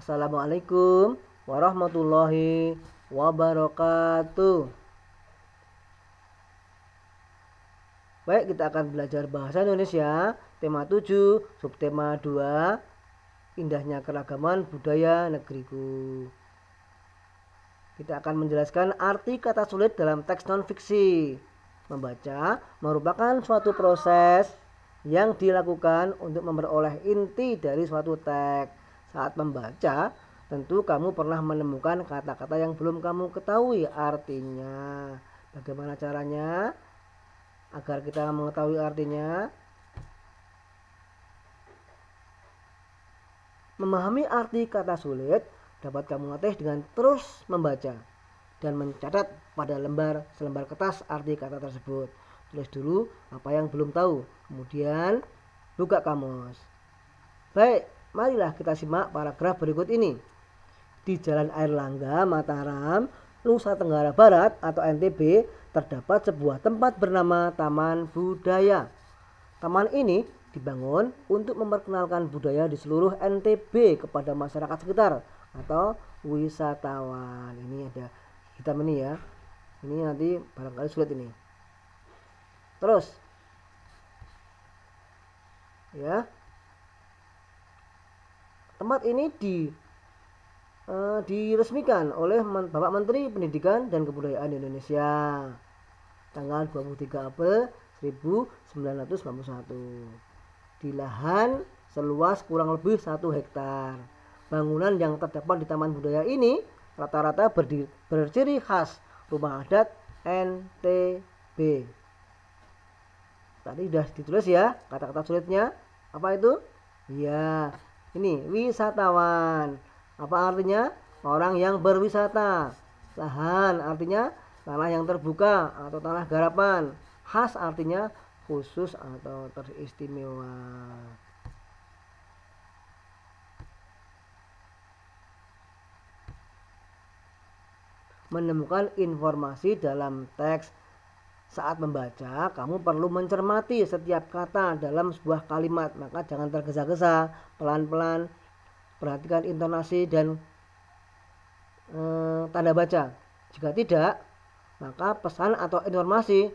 Assalamualaikum warahmatullahi wabarakatuh. Baik, kita akan belajar bahasa Indonesia tema 7, subtema 2, indahnya keragaman budaya negeriku. Kita akan menjelaskan arti kata sulit dalam teks non-fiksi. Membaca merupakan suatu proses yang dilakukan untuk memperoleh inti dari suatu teks. Saat membaca, tentu kamu pernah menemukan kata-kata yang belum kamu ketahui artinya. Bagaimana caranya agar kita mengetahui artinya? Memahami arti kata sulit dapat kamu latih dengan terus membaca dan mencatat pada selembar kertas arti kata tersebut. Tulis dulu apa yang belum tahu, kemudian buka kamus. Baik, marilah kita simak paragraf berikut ini. Di Jalan Airlangga, Mataram, Nusa Tenggara Barat atau NTB, terdapat sebuah tempat bernama Taman Budaya. Taman ini dibangun untuk memperkenalkan budaya di seluruh NTB kepada masyarakat sekitar atau wisatawan. Ini ada hitam ini ya. Ini nanti barangkali sulit ini. Terus ya, tempat ini diresmikan oleh Bapak Menteri Pendidikan dan Kebudayaan Indonesia tanggal 23 April 1991 di lahan seluas kurang lebih 1 hektar. Bangunan yang terdapat di Taman Budaya ini rata-rata berciri khas rumah adat NTB. Tadi sudah ditulis ya kata-kata sulitnya. Apa itu? Ya, ini wisatawan. Apa artinya? Orang yang berwisata. Lahan artinya tanah yang terbuka atau tanah garapan. Khas artinya khusus atau teristimewa. Menemukan informasi dalam teks. Saat membaca, kamu perlu mencermati setiap kata dalam sebuah kalimat, maka jangan tergesa-gesa, pelan-pelan, perhatikan intonasi dan tanda baca. Jika tidak, maka pesan atau informasi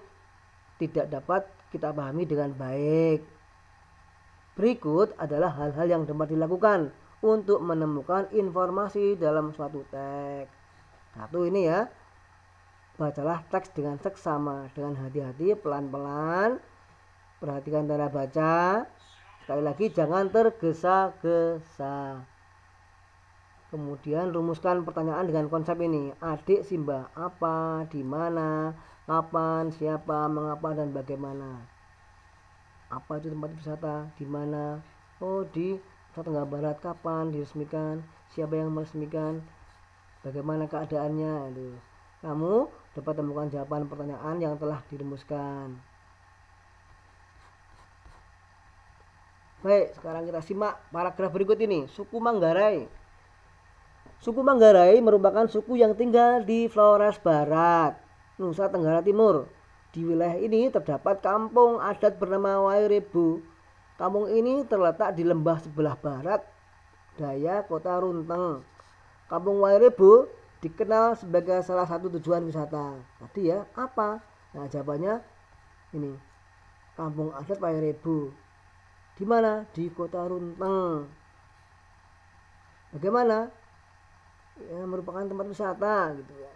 tidak dapat kita pahami dengan baik. Berikut adalah hal-hal yang dapat dilakukan untuk menemukan informasi dalam suatu teks. Satu, ini ya, bacalah teks dengan seksama, dengan hati-hati, pelan-pelan, perhatikan tanda baca. Sekali lagi, jangan tergesa-gesa. Kemudian rumuskan pertanyaan dengan konsep ini. Adik Simba, apa, di mana, kapan, siapa, mengapa, dan bagaimana. Apa itu tempat wisata, di mana? Oh, di Nusa Tenggara Barat. Kapan diresmikan, siapa yang meresmikan, bagaimana keadaannya. Aduh. Kamu dapat temukan jawaban pertanyaan yang telah dirumuskan. Baik, sekarang kita simak paragraf berikut ini. Suku Manggarai. Suku Manggarai merupakan suku yang tinggal di Flores Barat, Nusa Tenggara Timur. Di wilayah ini terdapat kampung adat bernama Wairebo. Kampung ini terletak di lembah sebelah barat daya Kota Runteng. Kampung Wairebo dikenal sebagai salah satu tujuan wisata. Tadi ya, apa? Nah, jawabannya ini. Kampung adat Wairebo. Di mana? Di Kota Runteng. Bagaimana? Ya, merupakan tempat wisata gitu ya.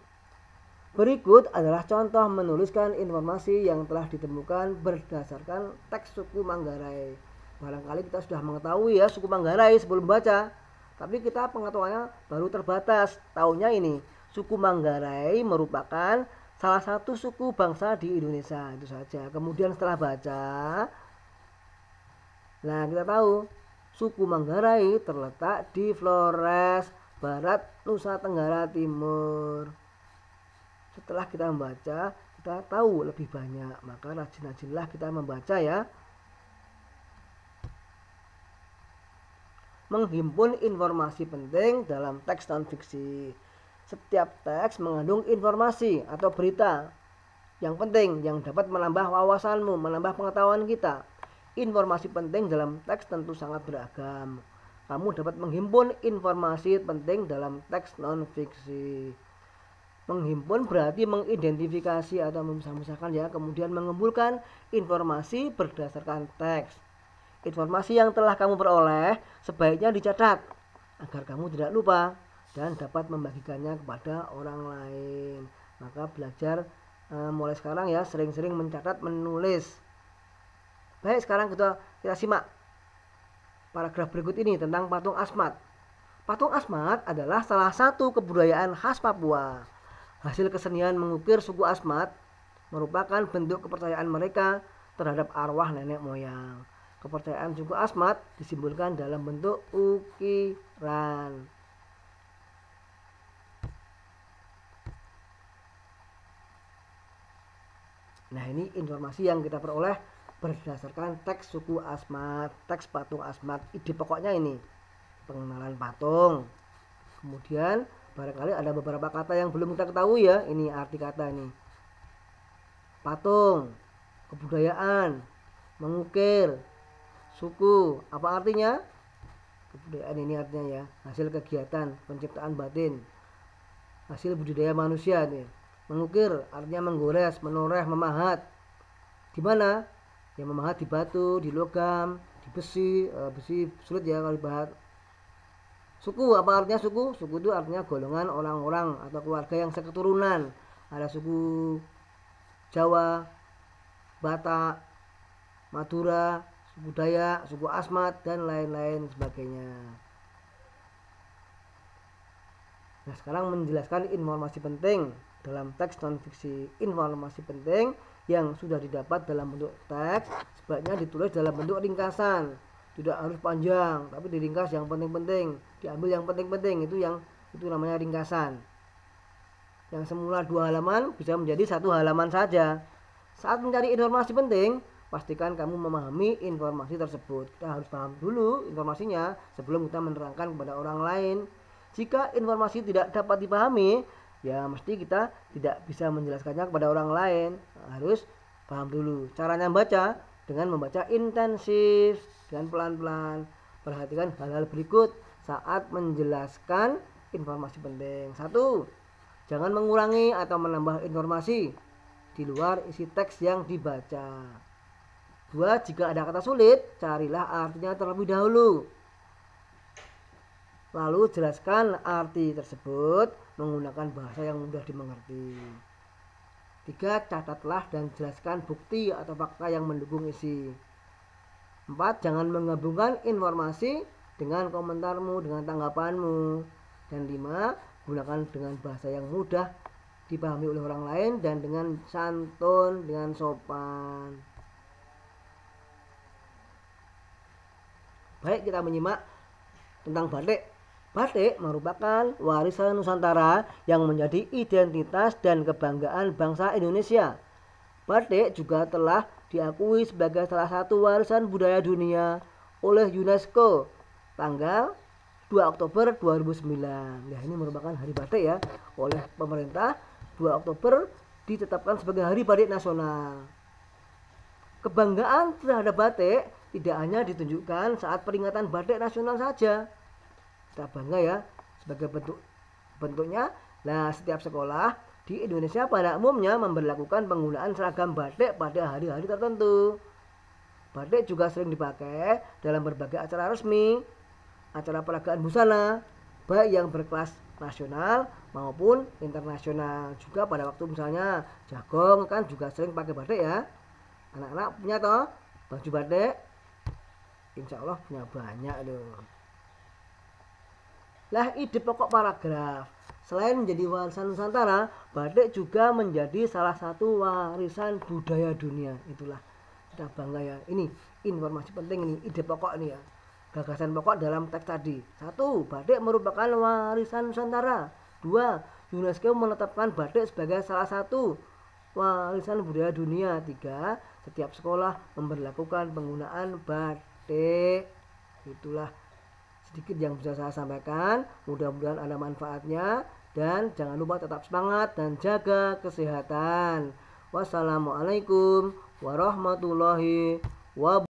Berikut adalah contoh menuliskan informasi yang telah ditemukan berdasarkan teks suku Manggarai. Barangkali kita sudah mengetahui ya suku Manggarai sebelum baca, tapi kita pengetahuannya baru terbatas. Taunya ini, suku Manggarai merupakan salah satu suku bangsa di Indonesia, itu saja. Kemudian setelah baca, nah kita tahu suku Manggarai terletak di Flores Barat, Nusa Tenggara Timur. Setelah kita membaca, kita tahu lebih banyak, maka rajin-rajinlah kita membaca ya. Menghimpun informasi penting dalam teks non-fiksi. Setiap teks mengandung informasi atau berita yang penting yang dapat menambah wawasanmu, menambah pengetahuan kita. Informasi penting dalam teks tentu sangat beragam. kamu dapat menghimpun informasi penting dalam teks non-fiksi. Menghimpun berarti mengidentifikasi atau memisah-misahkan ya, kemudian mengumpulkan informasi berdasarkan teks. Informasi yang telah kamu peroleh sebaiknya dicatat agar kamu tidak lupa dan dapat membagikannya kepada orang lain. Maka belajar mulai sekarang ya, sering-sering mencatat, menulis. Baik, sekarang kita simak paragraf berikut ini tentang patung Asmat. Patung Asmat adalah salah satu kebudayaan khas Papua. Hasil kesenian mengukir suku Asmat merupakan bentuk kepercayaan mereka terhadap arwah nenek moyang. Kepercayaan suku Asmat disimbolkan dalam bentuk ukiran. Nah, ini informasi yang kita peroleh berdasarkan teks suku Asmat, teks patung Asmat. Ide pokoknya ini, pengenalan patung. Kemudian barangkali ada beberapa kata yang belum kita ketahui ya. Ini arti kata ini. Patung, kebudayaan, mengukir, suku. Apa artinya? Kebudayaan ini artinya ya, hasil kegiatan penciptaan batin, hasil budidaya manusia nih. Mengukir artinya menggores, menoreh, memahat. Di mana? Ya memahat di batu, di logam, di besi. Besi sulit ya kalau dibahas. Suku, apa artinya suku? Suku itu artinya golongan orang-orang atau keluarga yang seketurunan. Ada suku Jawa, Batak, Madura, suku Dayak, suku Asmat, dan lain-lain sebagainya. Nah, sekarang menjelaskan informasi penting dalam teks non-fiksi. Informasi penting yang sudah didapat dalam bentuk teks sebaiknya ditulis dalam bentuk ringkasan. Tidak harus panjang, tapi diringkas yang penting-penting, diambil yang penting-penting, itu namanya ringkasan. Yang semula 2 halaman bisa menjadi 1 halaman saja. Saat mencari informasi penting, pastikan kamu memahami informasi tersebut. Kita harus paham dulu informasinya sebelum kita menerangkan kepada orang lain. Jika informasi tidak dapat dipahami, ya mesti kita tidak bisa menjelaskannya kepada orang lain. Harus paham dulu. Caranya membaca dengan membaca intensif dan pelan-pelan. Perhatikan hal-hal berikut saat menjelaskan informasi penting. 1. Jangan mengurangi atau menambah informasi di luar isi teks yang dibaca. 2. Jika ada kata sulit, carilah artinya terlebih dahulu. Lalu jelaskan arti tersebut menggunakan bahasa yang mudah dimengerti. 3. Catatlah dan jelaskan bukti atau fakta yang mendukung isi. 4. Jangan menggabungkan informasi dengan komentarmu, dengan tanggapanmu. Dan 5. Gunakan dengan bahasa yang mudah dipahami oleh orang lain dan dengan santun, dengan sopan. Baik, kita menyimak tentang batik. Batik merupakan warisan Nusantara yang menjadi identitas dan kebanggaan bangsa Indonesia. Batik juga telah diakui sebagai salah satu warisan budaya dunia oleh UNESCO tanggal 2 Oktober 2009. Nah, ini merupakan hari batik ya. Oleh pemerintah 2 Oktober ditetapkan sebagai hari batik nasional. Kebanggaan terhadap batik tidak hanya ditunjukkan saat peringatan batik nasional saja. Kita bangga ya sebagai bentuknya. Nah, setiap sekolah di Indonesia pada umumnya memberlakukan penggunaan seragam batik pada hari-hari tertentu. Batik juga sering dipakai dalam berbagai acara resmi, acara peragaan busana, baik yang berkelas nasional maupun internasional. Juga pada waktu misalnya Jagong kan juga sering pakai batik ya. Anak-anak punya toh baju batik? Insya Allah punya banyak loh. Lah, ide pokok paragraf. Selain menjadi warisan Nusantara, batik juga menjadi salah satu warisan budaya dunia. Itulah kita bangga ya. Ini informasi penting ini, ide pokok ini ya. Gagasan pokok dalam teks tadi. 1. Batik merupakan warisan Nusantara. 2. UNESCO menetapkan batik sebagai salah satu warisan budaya dunia. 3. Setiap sekolah memberlakukan penggunaan batik. Itulah sedikit yang bisa saya sampaikan. Mudah-mudahan ada manfaatnya. Dan jangan lupa tetap semangat dan jaga kesehatan. Wassalamualaikum warahmatullahi wabarakatuh.